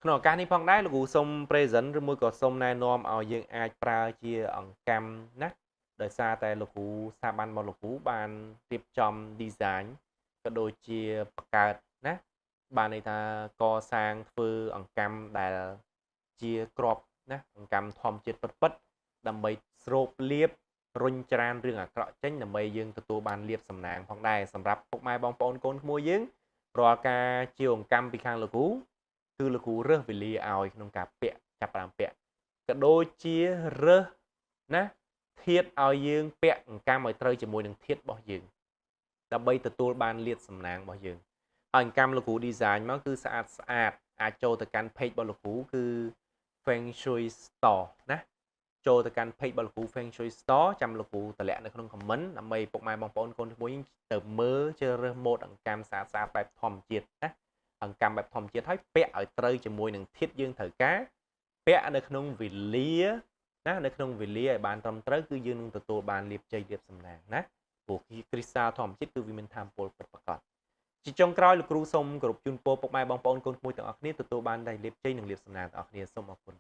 ក្នុងឱកាសនេះផងដែរលោកគ្រូសូម present ឬមួយក៏សូមណែនាំឲ្យយើងអាចប្រើជាអង្កាំណាដោយសារតែលោកគ្រូស្ថាប័នរបស់លោកគ្រូបានរៀបចំ design ក៏ដូចជាបង្កើតណាបានន័យថាកសាងធ្វើអង្កាំដែលជាគ្រាប់ណាអង្កាំធម្មជាតិពិតៗដើម្បីស្រូបលាភរុញច្រានរឿងអាក្រក់ចេញដើម្បីយើងទទួលបានលាភសំណាងផងដែរសម្រាប់ពុកម៉ែបងប្អូនកូនក្មួយយើងរាល់ការជាអង្កាំពីខាងលោកគ្រូ គឺលោកគ្រូរើសវេលាឲ្យក្នុងការពាក់ចាប់ផ្ដើមពាក់ក៏ដូចជារើសណាធាតុឲ្យយើងពាក់អង្កាំឲ្យត្រូវជាមួយនឹងធាតុរបស់យើងដើម្បីទទួលបានលាភសំណាងរបស់យើងហើយអង្កាំលោកគ្រូ design មកគឺស្អាតស្អាតអាចចូលទៅកាន់ page របស់លោកគ្រូគឺ Feng Shui Store ណាចូលទៅកាន់ page របស់លោកគ្រូ Feng Shui Store ចាំលោកគ្រូតម្លាក់នៅក្នុង comment ដើម្បីពុកម៉ែបងប្អូនកូនក្មួយទៅមើលជ្រើសរើសម៉ូដអង្កាំស្អាតស្អាតបែបធម្មជាតិណា អង្កាំបែបធម្មជាតិហើយពាក់ឲ្យត្រូវជាមួយនឹងធាតុយើងត្រូវការពាក់នៅក្នុងវេលាណានៅក្នុងវេលាឲ្យបានត្រឹមត្រូវគឺយើងនឹងទទួលបានលាភជ័យលាភសំណាងណាព្រោះគ្រីស្តាល់ធម្មជាតិគឺវាមានថាមពលពិតប្រាកដជាចុងក្រោយលោកគ្រូសូមគោរពជូនពរពុកម៉ែបងប្អូនកូនក្មួយទាំងអស់គ្នាទទួលបានតែលាភជ័យនិងលាភសំណាងទាំងអស់គ្នាសូមអរគុណ